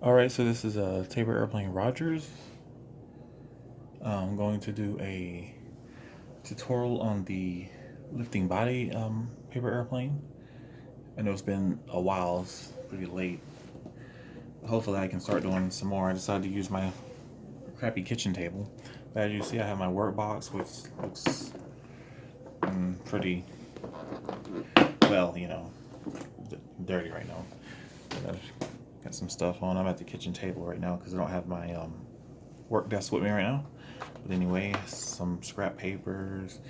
Alright, so this is a Tabor Airplane Rogers. I'm going to do a tutorial on the lifting body paper airplane. I know it's been a while, it's pretty late. Hopefully I can start doing some more. I decided to use my crappy kitchen table. But as you see, I have my workbox, which looks pretty, well, dirty right now. I've got some stuff on. I'm at the kitchen table right now because I don't have my work desk with me right now. But anyway, some scrap papers,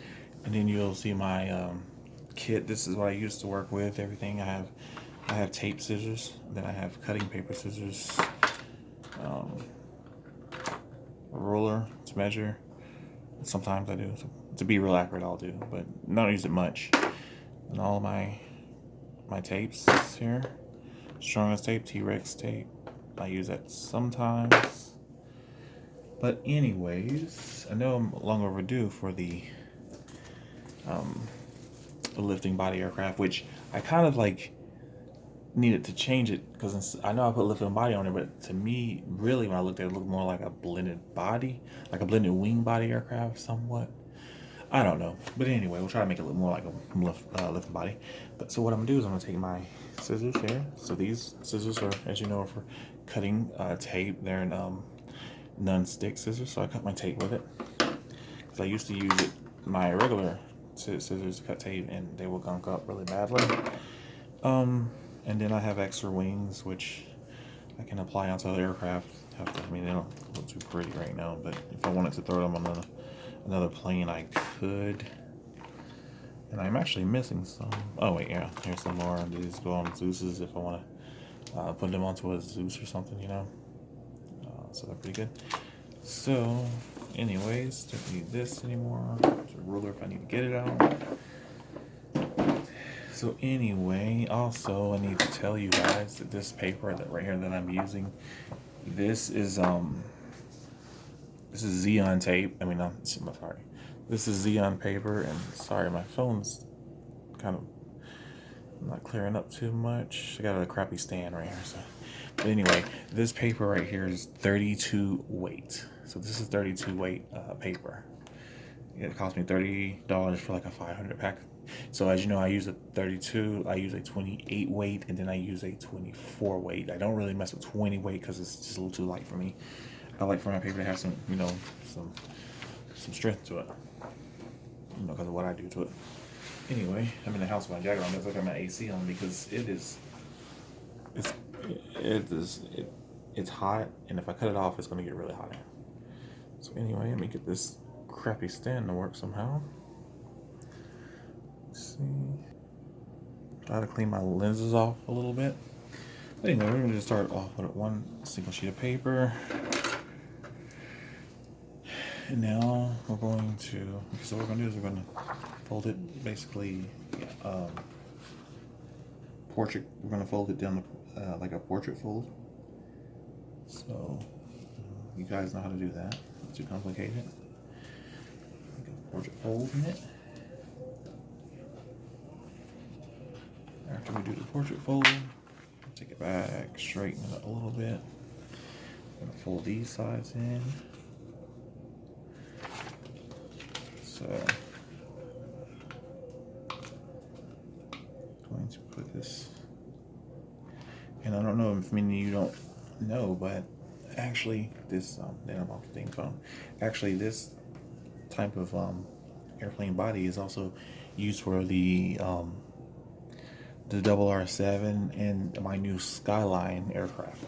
and then you'll see my kit. This is what I used to work with. Everything I have tape scissors. Then I have cutting paper scissors, a ruler to measure. Sometimes I do. To be real accurate, I'll do, but not use it much. And all my tapes here. Strongest tape, T-Rex tape. I use that sometimes. But anyways, I know I'm long overdue for the lifting body aircraft, which I kind of like needed to change it because I know I put lifting body on it, but to me, really, when I looked at it, it looked more like a blended body, like a blended wing body aircraft, somewhat. I don't know, but anyway, we'll try to make it look more like a lifting body. But so what I'm gonna do is I'm gonna take my scissors here. So these scissors are, as you know, for cutting tape. They're non-stick scissors, so I cut my tape with it because I used to use my regular scissors to cut tape, and they will gunk up really badly. And then I have extra wings, which I can apply onto the aircraft. I mean, they don't look too pretty right now, but if I wanted to throw them on another plane, I could. And I'm actually missing some. Oh wait, yeah, here's some more. These go on Zeus's if I want to put them onto a Zeus or something, so they're pretty good. So, anyways, don't need this anymore. There's a ruler if I need to get it out. So anyway, also I need to tell you guys that this paper that right here that I'm using, this is Xeon tape. I mean, I'm sorry. This is Xeon paper, and sorry, my phone's kind of not clearing up too much. I got a crappy stand right here, so. But anyway, this paper right here is 32 weight. So this is 32 weight paper. It cost me $30 for like a 500 pack. So as you know, I use a 32, I use a 28 weight, and then I use a 24 weight. I don't really mess with 20 weight because it's just a little too light for me. I like for my paper to have some, some strength to it, because of what I do to it. Anyway, I'm in the house with my jacket on. It's like I'm at AC on because it's hot, and if I cut it off, it's gonna get really hot. So anyway, let me get this crappy stand to work somehow. Let's see. Try to clean my lenses off a little bit. But anyway, we're gonna just start off with one single sheet of paper. And now we're going to, so what we're going to do is we're going to fold it basically, portrait, we're going to fold it down like a portrait fold. So you guys know how to do that. Not too complicated. Like a portrait fold in it. After we do the portrait fold, take it back, straighten it up a little bit. I'm going to fold these sides in. So going to put this, and I don't know if many of you don't know, but actually this then I'm off the dang phone. Actually, this type of airplane body is also used for the RR7 and my new Skyline aircraft.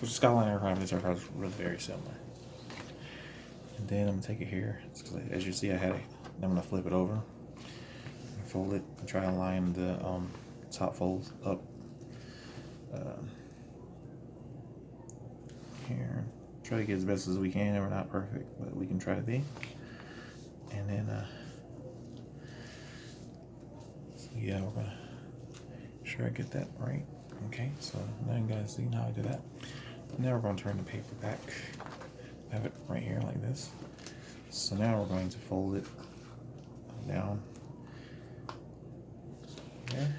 Which Skyline aircraft, this aircraft is really very similar. And then I'm gonna take it here. As you see, I'm gonna flip it over, fold it, and try to line the top folds up here. Try to get as best as we can. We're not perfect, but we can try to be. And then, so yeah, we're gonna sure I get that right. Okay, so now you guys see how I do that. Now we're gonna turn the paper back. Have it right here like this. So now we're going to fold it down there.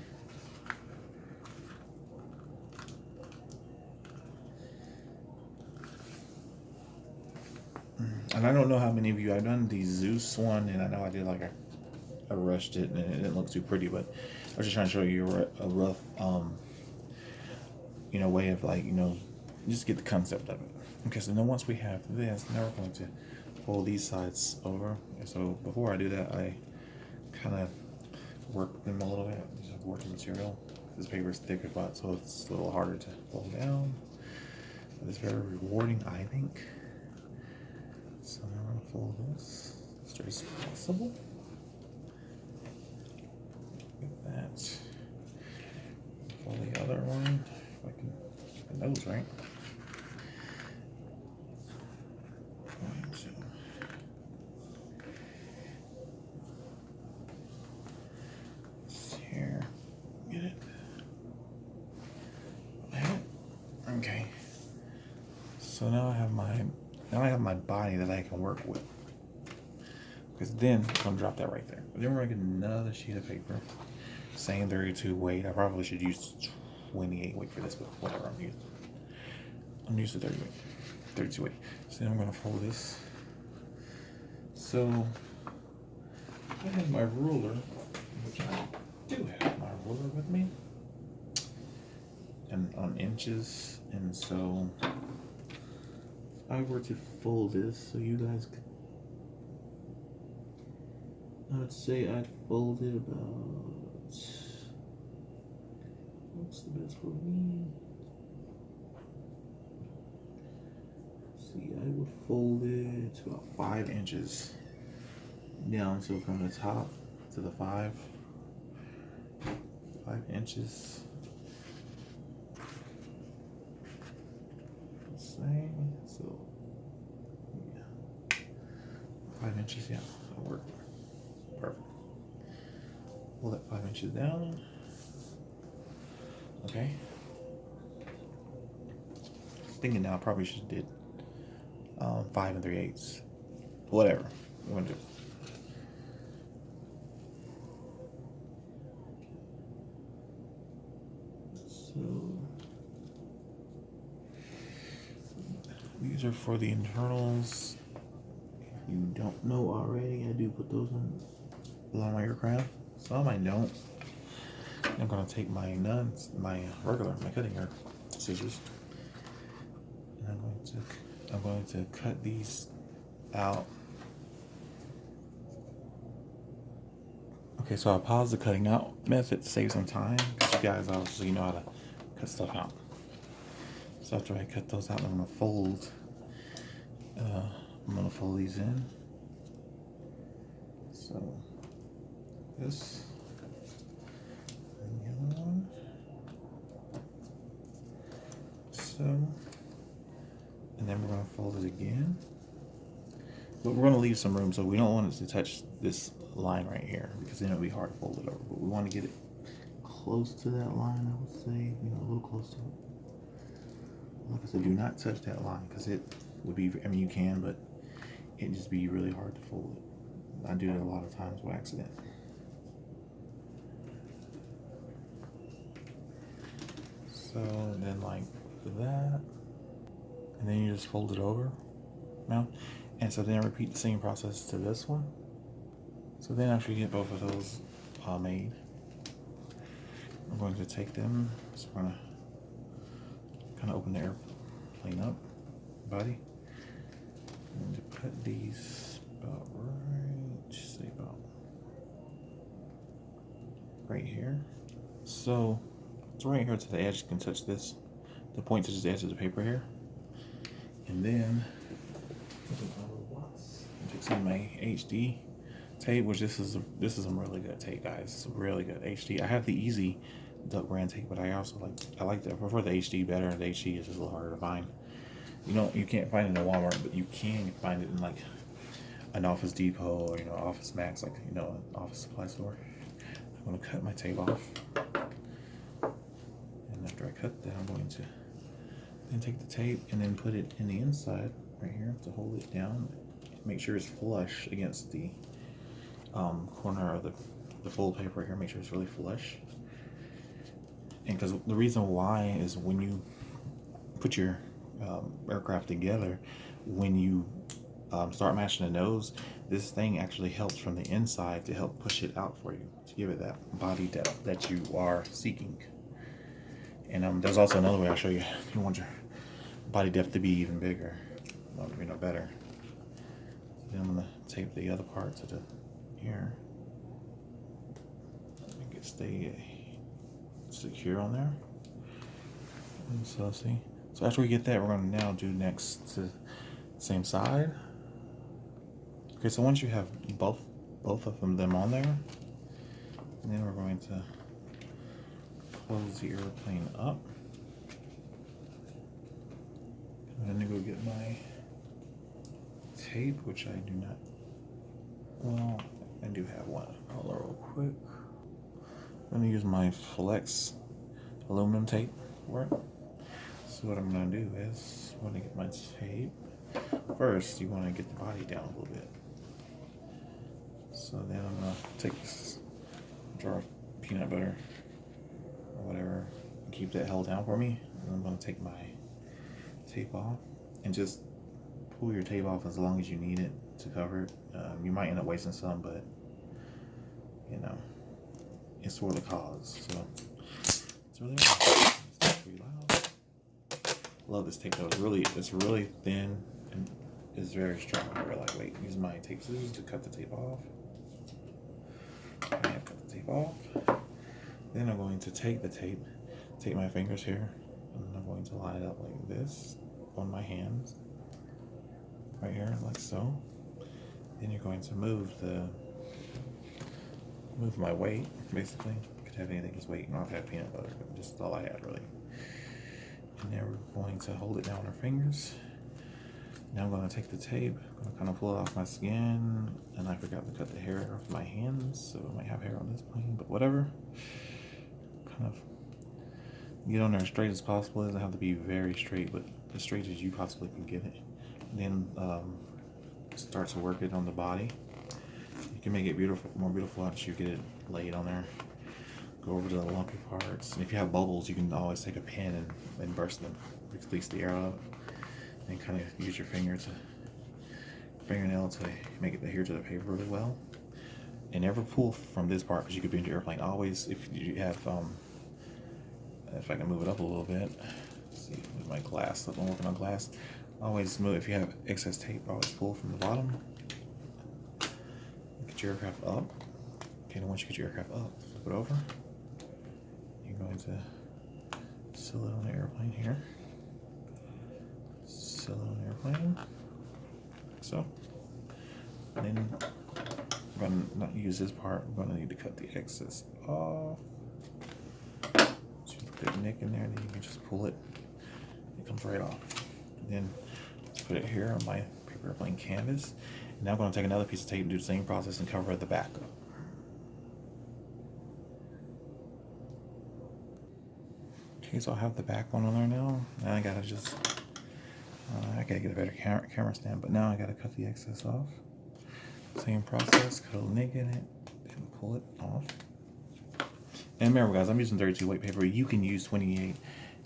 And I don't know how many of you, I've done the Zeus one, and I know I did like I rushed it and it didn't look too pretty, but I was just trying to show you a rough, way of like, just get the concept of it. Okay, so then once we have this, now we're going to fold these sides over. And so before I do that, I kind of work them a little bit. Just have working material. This paper is thicker, but so it's a little harder to fold down. But it's very rewarding, I think. So now I'm gonna fold this as straight as possible. Get that. Fold the other one. If I can get the nose right. Here, get it. Okay. So now I have my body that I can work with. Because then I'm gonna drop that right there. But then we're gonna get another sheet of paper. Same 32 weight. I probably should use 28 weight for this, but whatever I'm using. I'm used to 30 weight. 32 weight. So then I'm gonna fold this. So I have my ruler, which I do have my ruler with me. And on inches, and so if I were to fold this so you guys could, I would say I'd fold it about, what's the best for me? See, I would fold it to about 5 inches down, so from the top to the 5 inches. So yeah, 5 inches, yeah, that'll work. Perfect. Pull that 5 inches down. Okay. Thinking now, I probably should have did 5 3/8. Whatever you want to do. So these are for the internals. If you don't know already, I do put those on my aircraft. Some I don't. I'm gonna take my my cutting scissors, and I'm going to cut these out. Okay, so I paused the cutting out method to save some time, because you guys obviously know how to cut stuff out. So after I cut those out, I'm gonna fold these in. So this and the other one. So, and then we're gonna fold it again. But we're gonna leave some room, so we don't want it to touch this line right here, because then it'll be hard to fold it over. But we want to get it close to that line, I would say, a little close to it. Like I said, do not touch that line, because it would be, you can, but it'd just be really hard to fold it. I do that a lot of times by accident. So then like that, and then you just fold it over now. And so then I repeat the same process to this one. So then after you get both of those made, I'm going to take them, so we're gonna kind of open the airplane up, body. I'm going to put these about right here. So it's right here to the edge. You can touch this. The point touches the edge of the paper here. And then take some of my HD tape, which this is some really good tape, guys. It's really good HD. I have the Easy Duck brand tape, but I prefer the HD better. The HD is just a little harder to find. You can't find it in Walmart, but you can find it in like an Office Depot or Office Max, like an office supply store. I'm going to cut my tape off, and after I cut that, I'm going to then take the tape and then put it in the inside right here to hold it down. Make sure it's flush against the corner of the fold paper here. Make sure it's really flush. And because the reason why is when you put your aircraft together, when you start matching the nose, this thing actually helps from the inside to help push it out for you, to give it that body depth that you are seeking. And there's also another way I'll show you if you want your body depth to be even bigger, better. Then I'm gonna tape the other part to the here. Make it stay secure on there. And so see. So after we get that, we're gonna now do next to same side. Okay, so once you have both of them on there, then we're going to close the airplane up. I'm gonna go get my tape, which I do not. Well, I do have one. I'll lower real quick. I'm gonna use my Flex aluminum tape for it. So what I'm gonna do is I'm gonna get my tape. First, you want to get the body down a little bit. So then I'm gonna take this jar of peanut butter or whatever and keep that held down for me. And I'm gonna take my tape off and just pull your tape off as long as you need it to cover it. You might end up wasting some, but you know, it's for the cause. So it's really nice. It's pretty loud. Love this tape though. It's really thin and it's very strong. Very lightweight. Use my tape scissors to cut the tape off. I have cut the tape off. Then I'm going to take the tape, take my fingers here, and I'm going to line it up like this on my hands, right here, like so. Then you're going to move my weight, basically. You could have anything as weight. You don't have to have peanut butter, but just all I had really. And then we're going to hold it down with our fingers. Now I'm going to take the tape, I'm going to kind of pull it off my skin, and I forgot to cut the hair off my hands, so I might have hair on this plane, but whatever. Kind of get on there as straight as possible. It doesn't have to be very straight, but as straight as you possibly can get it. And then start to work it on the body. You can make it more beautiful once you get it laid on there. Go over to the lumpy parts. And if you have bubbles, you can always take a pen and burst them, release the air out, and kind of use your fingernail to make it adhere to the paper really well. And never pull from this part because you could be in your airplane. Always, if you have, if I can move it up a little bit, let's see, with my glass, I'm working on glass. Always move, if you have excess tape, always pull from the bottom. Get your aircraft up. Okay, and once you get your aircraft up, flip it over. You're going to seal it on the airplane here. Seal it on the airplane. So, and then I'm going to not use this part. I'm going to need to cut the excess off. So you put that nick in there, and then you can just pull it. It comes right off. And then let's put it here on my paper airplane canvas. And now I'm going to take another piece of tape and do the same process and cover the back up. Okay, so I have the back one on there now. Now I gotta just, I gotta get a better camera stand, but now I gotta cut the excess off. Same process, cut a little nick in it, and pull it off. And remember guys, I'm using 32 weight paper. You can use 28,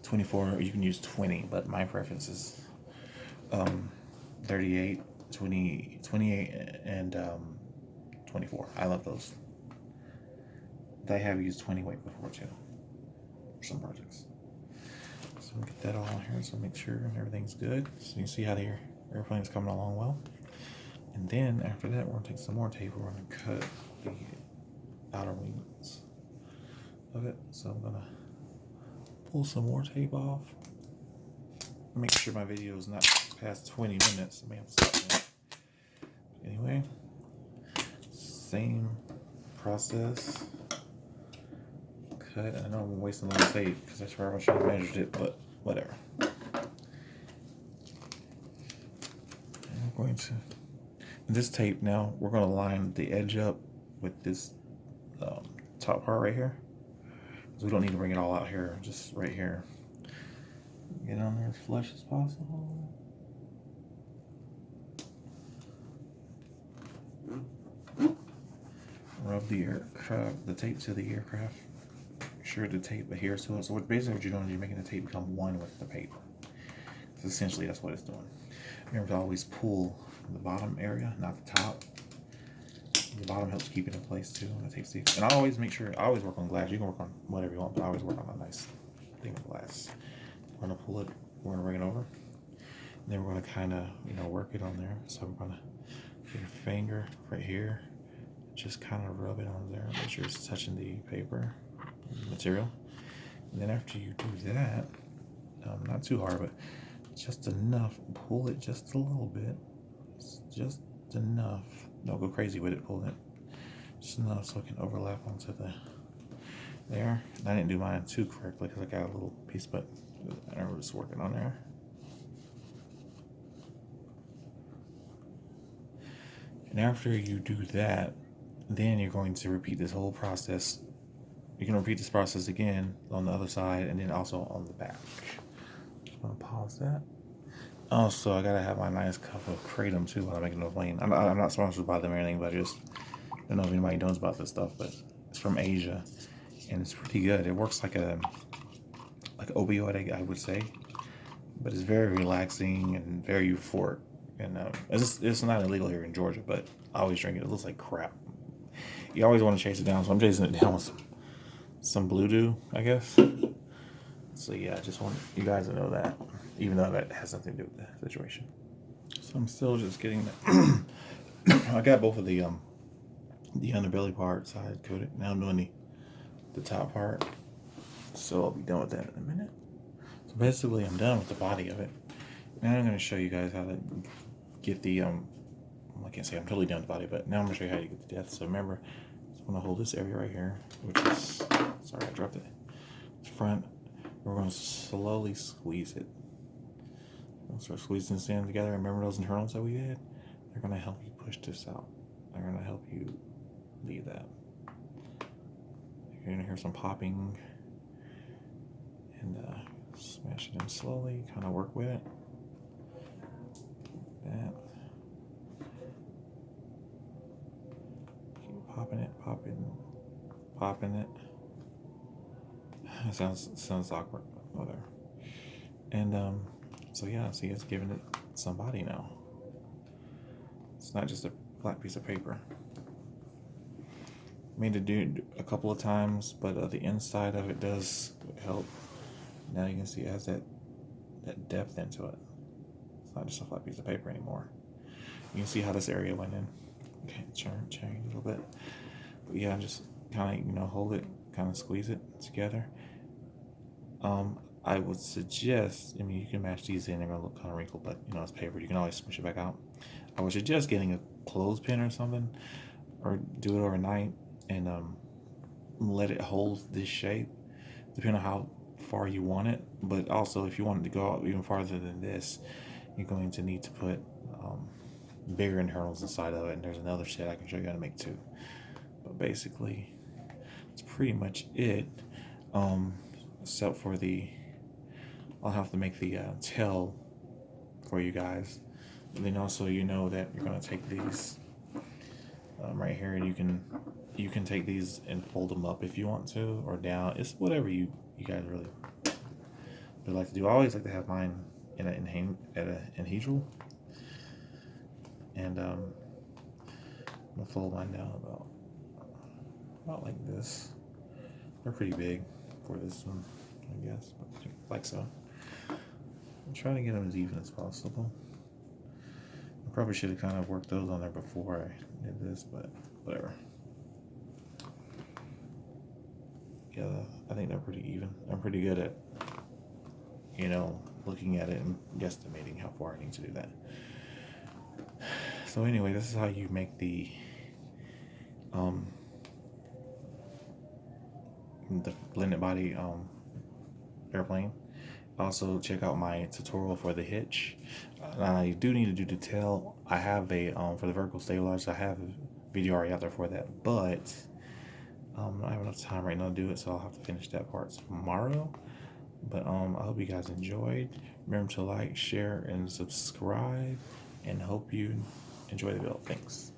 24, or you can use 20, but my preference is 38, 20, 28, and 24. I love those. I have used 20 weight before too, for some projects. So we'll get that all on here, so make sure everything's good. So you can see how the airplane's coming along well. And then after that, we're gonna take some more tape. We're gonna cut the outer wings of it. So I'm gonna pull some more tape off. Make sure my video is not past 20 minutes. I may have to stop that. Anyway, same process. Cut. I know I'm wasting a lot of tape because I swear I should have measured it, but whatever. I'm going to, this tape now, we're going to line the edge up with this top part right here. Because we don't need to bring it all out here, just right here. Get on there as flush as possible. Rub the aircraft, the tape to the aircraft. Make sure the tape adheres to it. So basically what you're doing is you're making the tape become one with the paper. Essentially, that's what it's doing. Remember to always pull the bottom area, not the top. The bottom helps keep it in place too. And I always make sure, I always work on glass. You can work on whatever you want, but I always work on a nice thing of glass. We're gonna pull it, we're gonna bring it over. And then we're gonna kind of, work it on there. So we're gonna get your finger right here, just kind of rub it on there. Make sure it's touching the paper material. And then after you do that, not too hard, but just enough, pull it just a little bit, just enough. Don't go crazy with it, pull it just enough so it can overlap onto there. And I didn't do mine too correctly because I got a little piece, but I was working on there. And after you do that, then you're going to repeat this whole process. You can repeat this process again on the other side and then also on the back. I'm gonna pause that. Also, I gotta have my nice cup of kratom too while I'm making the plane. I'm not sponsored by them or anything, but I just don't know if anybody knows about this stuff. But it's from Asia, and it's pretty good. It works like opioid, I would say, but it's very relaxing and very euphoric. And it's not illegal here in Georgia, but I always drink it. It looks like crap. You always want to chase it down, so I'm chasing it down with some Blue Dew, I guess. So yeah, I just want you guys to know that, even though that has nothing to do with the situation. So I'm still just getting that. I got both of the underbelly part side coated. Now I'm doing the top part. So I'll be done with that in a minute. So basically I'm done with the body of it. Now I'm going to show you guys how to get the, I can't say I'm totally done with the body, but now I'm going to show you how to get the depth. So remember, I'm going to hold this area right here, which is, sorry I dropped it, it's front. We're going to slowly squeeze it. We'll start squeezing this in together. Remember those internals that we did? They're going to help you push this out. They're going to help you leave that. You're going to hear some popping. And smash it in slowly. Kind of work with it. That. Keep popping it, popping it. It sounds awkward. Whatever. And so yeah, see, it's giving it some body now. It's not just a flat piece of paper. Made to do a couple of times, but the inside of it does help. Now you can see it has that depth into it. It's not just a flat piece of paper anymore. You can see how this area went in. Okay, change a little bit. But yeah, just kind of hold it, kind of squeeze it together. I would suggest, you can match these in, they're gonna look kind of wrinkled, but it's paper, you can always smush it back out. I would suggest getting a clothespin or something, or do it overnight and let it hold this shape, depending on how far you want it. But also, if you want it to go out even farther than this, you're going to need to put bigger internals inside of it, and there's another set I can show you how to make too. But basically, that's pretty much it. Except for I'll have to make the tail for you guys. And then also, that you're going to take these right here, and you can take these and fold them up if you want to, or down. It's whatever you guys really would like to do. I always like to have mine at an anhedral, and I'm gonna fold mine down about like this. They're pretty big for this one, I guess, but like so. I'm trying to get them as even as possible. I probably should have kind of worked those on there before I did this, but whatever. Yeah, I think they're pretty even. I'm pretty good at, looking at it and guesstimating how far I need to do that. So anyway, this is how you make the Blende Body airplane. Also, check out my tutorial for the hitch. I do need to do the tail. I have for the vertical stabilizer, I have a video already out there for that, but I don't have enough time right now to do it, so I'll have to finish that part tomorrow. But I hope you guys enjoyed. Remember to like, share, and subscribe, and hope you enjoy the build. Thanks.